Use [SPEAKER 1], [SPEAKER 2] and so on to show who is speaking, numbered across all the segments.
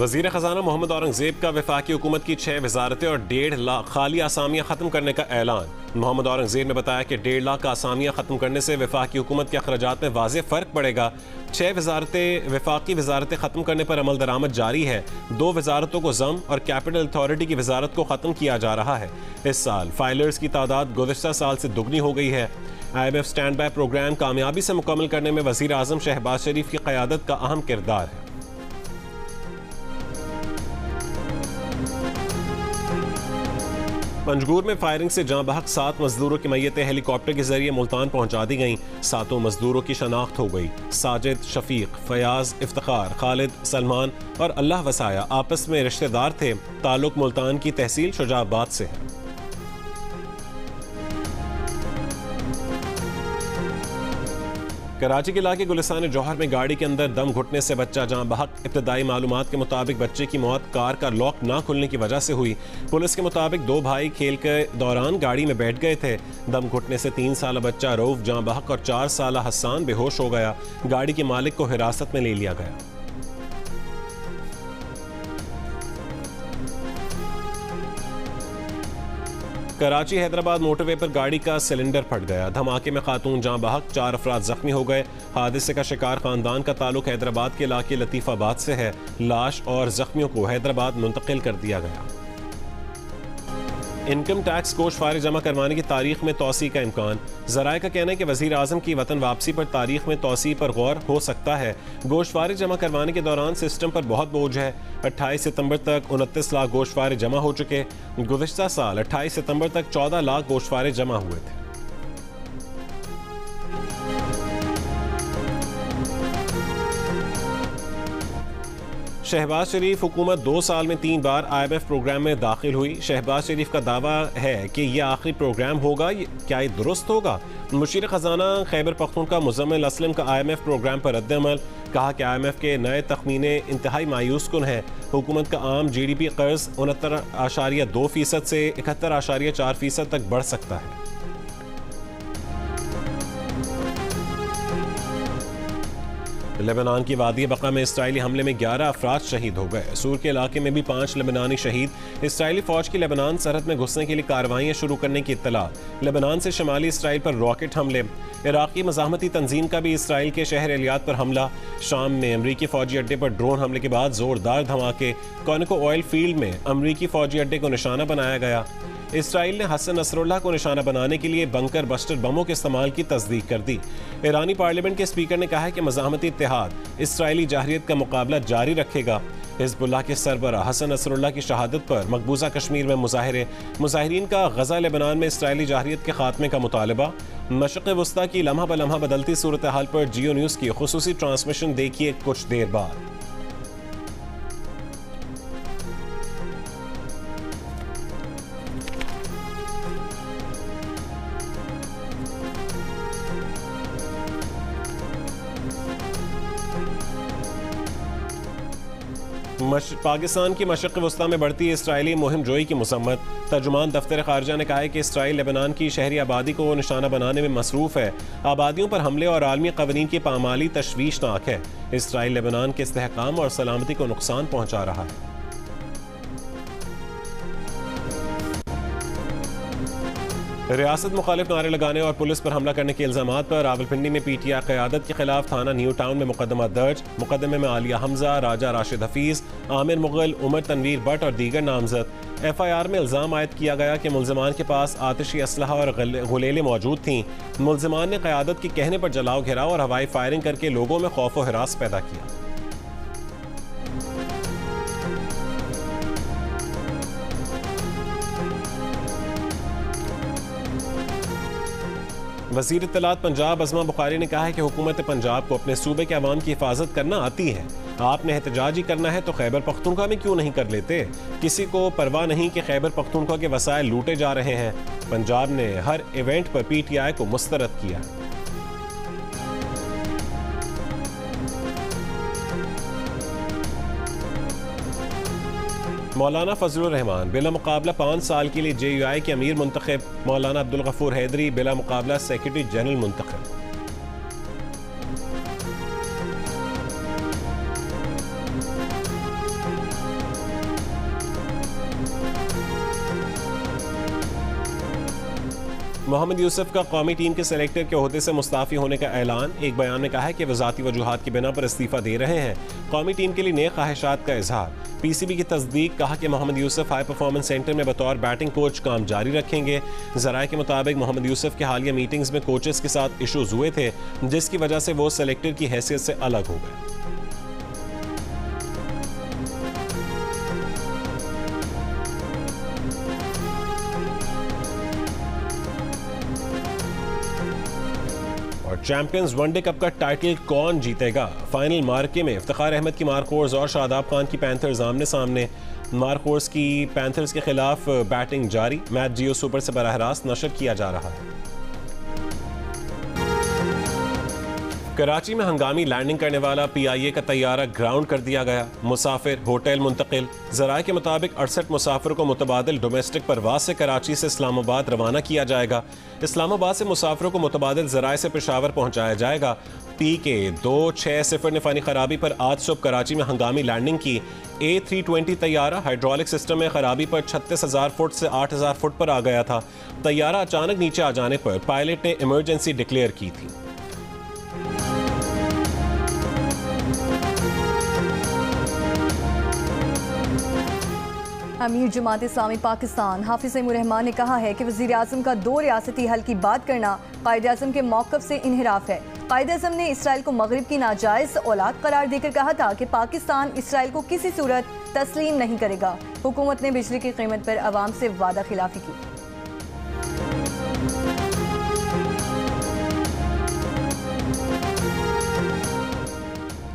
[SPEAKER 1] वज़ीर ख़जाना मोहम्मद औरंगज़ेब का वफाकी हुकूमत की 6 वज़ारतें और 1.5 लाख खाली आसामियाँ ख़त्म करने का ऐलान। मोहम्मद औरंगज़ेब ने बताया कि 1.5 लाख आसामियाँ ख़त्म करने से वफाकी हुकूमत के अखराजात में वाज़ेह फ़र्क पड़ेगा। 6 वफाकी वज़ारतें ख़त्म करने पर अमल दरामद जारी है। 2 वज़ारतों को ज़म और कैपिटल अथॉरिटी की वज़ारत को ख़त्म किया जा रहा है। इस साल फाइलर्स की तादाद गुज़िश्ता साल से दुगनी हो गई है। IMF स्टैंड बाय प्रोग्राम कामयाबी से मुकम्मल करने में वज़ीर आज़म शहबाज शरीफ की क़यादत का अहम किरदार है। पंजगूर में फायरिंग से जाँ बहक 7 मजदूरों की मैयतें हेलीकॉप्टर के जरिए मुल्तान पहुंचा दी गईं। 7 मजदूरों की शनाख्त हो गई। साजिद, शफीक, फयाज, इफ्तिखार, खालिद, सलमान और अल्लाह वसाया आपस में रिश्तेदार थे। ताल्लुक मुल्तान की तहसील शुजाबाद से है। कराची के इलाके गुलिस्तान जौहर में गाड़ी के अंदर दम घुटने से बच्चा जाँ बहक। इब्तदाई मालूमात के मुताबिक बच्चे की मौत कार का लॉक ना खुलने की वजह से हुई। पुलिस के मुताबिक 2 भाई खेल के दौरान गाड़ी में बैठ गए थे। दम घुटने से 3 साल बच्चा रऊफ जाँ बहक और 4 साल हसन बेहोश हो गया। गाड़ी के मालिक को हिरासत में ले लिया गया। कराची हैदराबाद मोटरवे पर गाड़ी का सिलेंडर फट गया। धमाके में खातून जाँ बहक, 4 अफराद जख्मी हो गए। हादसे का शिकार खानदान का ताल्लुक हैदराबाद के इलाके लतीफाबाद से है। लाश और जख्मियों को हैदराबाद मुंतकिल कर दिया गया। इनकम टैक्स गोश्तवारे जमा करवाने की तारीख में तोसी का इम्कान। ज़राए का कहना है कि वज़ीर आज़म की वतन वापसी पर तारीख में तोसी पर गौर हो सकता है। गोश्तवारे जमा करवाने के दौरान सिस्टम पर बहुत बोझ है। 28 सितंबर तक 29 लाख गोश्तवारे जमा हो चुके। गुज़िश्ता साल 28 सितंबर तक 14 लाख गोश्तवारे जमा हुए थे। शहबाज शरीफ हुकूमत 2 साल में 3 बार IMF प्रोग्राम में दाखिल हुई। शहबाज शरीफ का दावा है कि यह आखिरी प्रोग्राम होगा। क्या ये दुरुस्त होगा? मुशीर ख़जाना खैबर पख्तूनख्वा मुज़म्मिल असलम का IMF प्रोग्राम पर रद्द-ए-अमल। कहा कि IMF के नए तखमीने इंतहाई मायूस कुन है। हुकूमत का आम GDP कर्ज 69.2% से 71.4% तक बढ़ सकता है। लेबनान की वादी बका में इसराइली हमले में 11 अफराद शहीद हो गए। सूर के इलाके में भी 5 लेबनानी शहीद। इसराइली फौज की लेबनान सरहद में घुसने के लिए कार्रवाइयां शुरू करने की इत्तला। लेबनान से शुमाली इसराइल पर रॉकेट हमले। इराकी मज़ाहमती तंजीम का भी इसराइल के शहर एलियात पर हमला। शाम में अमरीकी फौजी अड्डे पर ड्रोन हमले के बाद जोरदार धमाके। कॉनिको ऑयल फील्ड में अमरीकी फौजी अड्डे को निशाना बनाया गया। इसराइल ने हसन नसरुल्लाह को निशाना बनाने के लिए बंकर बस्टर बमों के इस्तेमाल की तस्दीक कर दी। ईरानी पार्लियामेंट के स्पीकर ने कहा है कि मज़ाहमती इत्तेहाद इसराइली जाहिरियत का मुकाबला जारी रखेगा। हिज़्बुल्लाह के सरबराह हसन नसरुल्लाह की शहादत पर मकबूजा कश्मीर में मुजाहिरीन का गज़ा लेबनान में इसराइली जाहिरियत के खात्मे का मुतालबा। मशरिक़ वस्ता की लम्हा ब लम्हा बदलती सूरत हाल पर जियो न्यूज़ की खुसूसी ट्रांसमिशन देखिए कुछ देर बाद। पाकिस्तान की मशरिक़ वस्ता में बढ़ती इसराइली मुहिम जोई की मसम्मत। तर्जुमान दफ्तर ख़ारजा ने कहा है कि इसराइल लेबनान की शहरी आबादी को निशाना बनाने में मसरूफ़ है। आबादियों पर हमले और आलमी क़वानीन की पामाली तशवीशनाक है। इसराइल लेबनान के इस्तेहकाम और सलामती को नुकसान पहुँचा रहा है। रियासत मुखालिफ नारे लगाने और पुलिस पर हमला करने के इल्जामात पर रावलपिंडी में PTI क़यादत के खिलाफ थाना न्यू टाउन में मुकदमा दर्ज। मुकदमे में आलिया हमजा, राजा राशिद हफीज, आमिर मुगल, उमर तनवीर भट्ट और दीगर नामजद। FIR में इल्ज़ाम आयद किया गया कि मुल्ज़िमान के पास आतिशी असलहा और गुलेलें मौजूद थीं। मुल्ज़िमान ने क़यादत के कहने पर जलाओ घिराव और हवाई फायरिंग करके लोगों में खौफ व हिरास पैदा किया। वज़ीर इत्तलात पंजाब अज़मा बुखारी ने कहा है कि हुकूमत पंजाब को अपने सूबे के अवाम की हिफाजत करना आती है। आपने एहतजाज ही करना है तो खैबर पख्तूनख्वा में क्यों नहीं कर लेते? किसी को परवाह नहीं कि खैबर पख्तूनख्वा के वसाइल लूटे जा रहे हैं। पंजाब ने हर इवेंट पर PTI को मुस्तरद किया। मौलाना फजलुर रहमान बिला मुकाबला 5 साल के लिए JUI के अमीर मुंतखब। मौलाना अब्दुल गफूर हैदरी बिला मुकाबला सेक्रेटरी जनरल मुंतखब। मोहम्मद यूसुफ का कौमी टीम के सेलेक्टर के ओहदे से मुस्ताफ़ी होने का ऐलान। एक बयान में कहा है कि वह ज़ाती वजूहात की बिना पर इस्तीफ़ा दे रहे हैं। कौमी टीम के लिए नेक ख्वाहिशात का इजहार। PCB की तस्दीक। कहा कि Mohammad Yusuf high performance centre में बतौर बैटिंग कोच काम जारी रखेंगे। ज़राए के मुताबिक मोहम्मद यूसुफ के हालिया मीटिंग्स में कोचेस के साथ इशूज़ हुए थे, जिसकी वजह से वो सेलेक्टर की हैसियत से अलग हो गए। चैंपियंस वनडे कप का टाइटल कौन जीतेगा? फाइनल मार्के में इफ्तिखार अहमद की मार्कोर्स और शादाब खान की पैंथर्स आमने सामने। मार्कोर्स की पैंथर्स के खिलाफ बैटिंग जारी। मैच जियो सुपर से बराह रास्त नशर किया जा रहा है। कराची में हंगामी लैंडिंग करने वाला PIA का तैयारा ग्राउंड कर दिया गया। मुसाफिर होटल मुंतकिल। ज़राए के मुताबिक 68 मुसाफिरों को मुतबादिल डोमेस्टिक परवाज से कराची से इस्लामाबाद रवाना किया जाएगा। इस्लामाबाद से मुसाफिरों को मुतबादिल ज़राए से पेशावर पहुंचाया जाएगा। PK 260 ने फ़नी खराबी पर आज सुबह कराची में हंगामी लैंडिंग की। A320 तैयारा हाइड्रोलिक सिस्टम में खराबी पर 36,000 फुट से 8,000 फुट पर आ गया था। तैयारा अचानक नीचे आ जाने पर पायलट ने इमरजेंसी डिक्लेयर की थी।
[SPEAKER 2] अमीर जमात इस्लामी पाकिस्तान हाफिज तैमूर रहमान ने कहा है कि वज़ीर आज़म का 2 रियासती हल की बात करना कायदे आज़म के मौक़िफ़ से इन्हिराफ है। कायदे आज़म ने इसराइल को मगरिब की नाजायज़ औलाद करार देकर कहा था कि पाकिस्तान इसराइल को किसी सूरत तस्लीम नहीं करेगा। हुकूमत ने बिजली की कीमत पर अवाम से वादा खिलाफी की।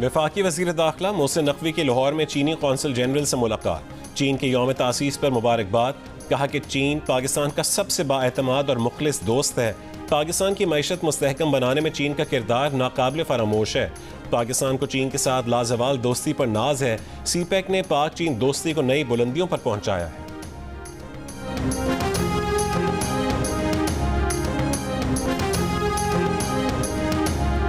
[SPEAKER 1] वफाकी वज़ीर दाखिला मोहसिन नकवी की लाहौर में चीनी कौंसल जनरल से मुलाकात। चीन के यौम तासीस पर मुबारकबाद। कहा कि चीन पाकिस्तान का सबसे बाएतमाद और मुखलिस दोस्त है। पाकिस्तान की मईशत मुस्तहकम बनाने में चीन का किरदार नाकाबिल फरामोश है। पाकिस्तान को चीन के साथ लाजवाल दोस्ती पर नाज है। CPEC ने पाक चीन दोस्ती को नई बुलंदियों पर पहुंचाया है।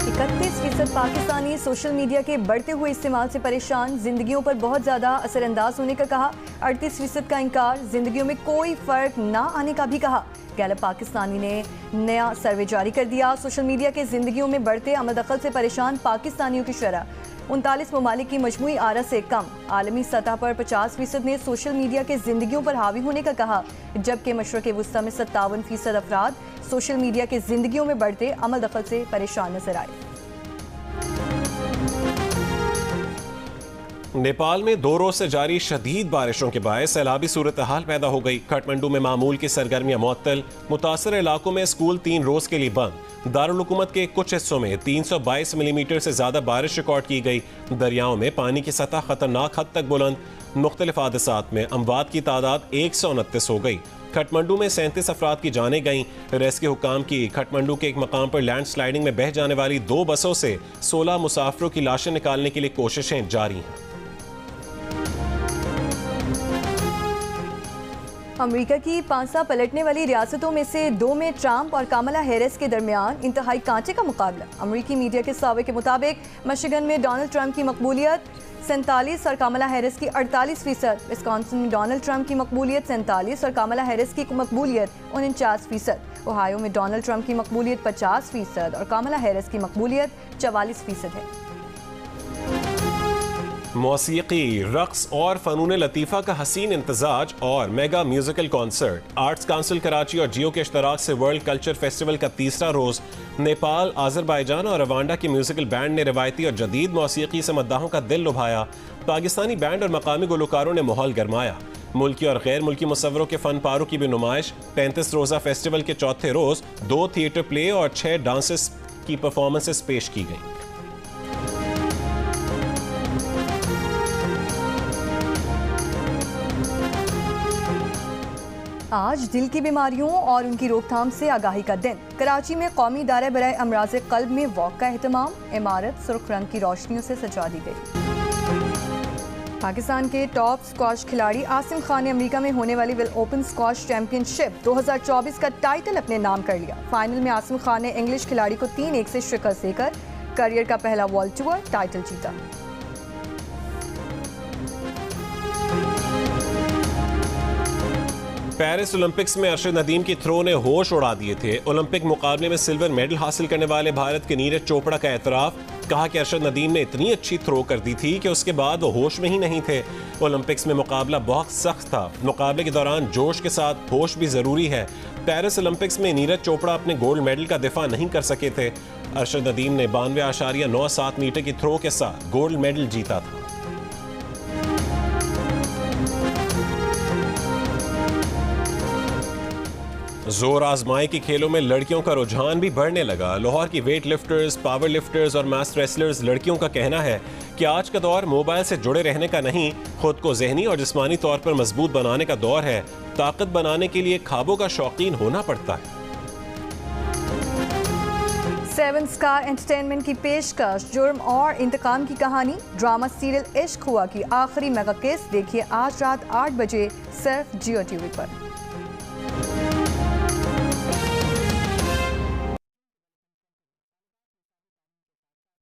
[SPEAKER 2] 31% पाकिस्तानी सोशल मीडिया के बढ़ते हुए इस्तेमाल से परेशान, जिंदगियों पर बहुत ज़्यादा असरअंदाज होने का कहा। 38% का इनकार, जिंदगियों में कोई फ़र्क ना आने का भी कहा। गैलप पाकिस्तानी ने नया सर्वे जारी कर दिया। सोशल मीडिया के जिंदगियों में बढ़ते अमल दखल से परेशान पाकिस्तानियों की शरह 39 ममालिक की मजमूई आरा से कम। आलमी सतह पर 50% ने सोशल मीडिया के जिंदगियों पर हावी होने का कहा, जबकि मशरक़ वुस्ता में 57% अफराद सोशल मीडिया के जिंदगियों में बढ़ते अमल दखल से परेशान नजर आए।
[SPEAKER 1] नेपाल में 2 रोज से जारी शदीद बारिशों के बायस सैलाबी सूरत हाल पैदा हो गई। काठमांडू में मामूल की सरगर्मियां मुअत्तल। मुतासर इलाकों में स्कूल 3 रोज के लिए बंद। दारुल हुकूमत के कुछ हिस्सों में 322 मिलीमीटर से ज्यादा बारिश रिकॉर्ड की गई। दरियाओं में पानी की सतह खतरनाक हद तक बुलंद। मुख्तलिफ हादसात में अमवात की तादाद 129 हो गई। काठमांडू में 37 अफराद की जानें गईं। रेस्क्यू हुकाम की काठमांडू के एक मकाम पर लैंड स्लाइडिंग में बह जाने वाली 2 बसों से 16 मुसाफिरों की लाशें निकालने के लिए कोशिशें जारी हैं।
[SPEAKER 2] अमेरिका की 5 पलटने वाली रियासतों में से 2 में ट्रंप और कामला हैरिस के दरमियान इंतहाई कांटे का मुकाबला। अमेरिकी मीडिया के सावे के मुताबिक मिशिगन में डोनाल्ड ट्रंप की मकबूलियत 47 और कामला हैरिस की 48%। विस्कॉन्सिन में डोनाल्ड ट्रंप की मकबूलियत 47 और कामला हैरिस की मकबूलियत 49%। ओहायो में डोनाल्ड ट्रंप की मकबूलियत 50% और कामला हैरिस की मकबूलियत 44% है।
[SPEAKER 1] मौसीकी, रक्स और फ़नून लतीफ़ा का हसीन इम्तजाज और mega musical concert. Arts council Karachi और जियो के इश्तराक से वर्ल्ड कल्चर फेस्टिवल का 3रा रोज़। नेपाल, आज़रबाईजान और रवांडा की म्यूजिकल बैंड ने रवायती और जदीद मौसीकी से मद्दाहों का दिल लुभाया। पाकिस्तानी बैंड और मकामी गुलकारों ने माहौल गरमाया। मुल्की और गैर मुल्की मुसव्वरों के फ़न पारों की भी नुमाइश। 35 रोज़ा फेस्टिवल के चौथे रोज़ 2 थिएटर प्ले और 6 डांसेस की परफॉर्मेंसेस पेश की गई।
[SPEAKER 2] आज दिल की बीमारियों और उनकी रोकथाम से आगाही का दिन। कराची में कौमी दायरा बराए अमराज़ क़ल्ब में वॉक का एहतमाम। इमारत सुर्ख रंग की रोशनियों से सजा दी गई। पाकिस्तान के टॉप स्क्वाश खिलाड़ी आसिम खान ने अमेरिका में होने वाली विल ओपन स्क्वाश चैंपियनशिप 2024 का टाइटल अपने नाम कर लिया। फाइनल में आसिम खान ने इंग्लिश खिलाड़ी को 3-1 से शिकस्त देकर करियर का पहला वर्ल्ड टूर टाइटल जीता।
[SPEAKER 1] पेरिस ओलंपिक्स में अरशद नदीम की थ्रो ने होश उड़ा दिए थे। ओलंपिक मुकाबले में सिल्वर मेडल हासिल करने वाले भारत के नीरज चोपड़ा का एतराफ। कहा कि अरशद नदीम ने इतनी अच्छी थ्रो कर दी थी कि उसके बाद वो होश में ही नहीं थे। ओलंपिक्स में मुकाबला बहुत सख्त था। मुकाबले के दौरान जोश के साथ होश भी जरूरी है। पेरिस ओलंपिक्स में नीरज चोपड़ा अपने गोल्ड मेडल का दिफा नहीं कर सके थे। अरशद नदीम ने 92.97 मीटर की थ्रो के साथ गोल्ड मेडल जीता था। जोर आजमाई के खेलों में लड़कियों का रुझान भी बढ़ने लगा। लाहौर की वेट लिफ्टर्स, पावर लिफ्टर्स और मास रेसलर्स लड़कियों का कहना है कि आज का दौर मोबाइल से जुड़े रहने का नहीं, खुद को जहनी और जिस्मानी तौर पर मजबूत बनाने का दौर है। ताकत बनाने के लिए ख्वाबों का शौकीन होना पड़ता है।
[SPEAKER 2] 7 स्टार एंटरटेनमेंट की पेशकश जुर्म और इंतकाम की कहानी ड्रामा सीरियल इश्क हुआ की आखिरी मेगा केस देखिए आज रात 8 बजे सिर्फ जियो टीवी पर।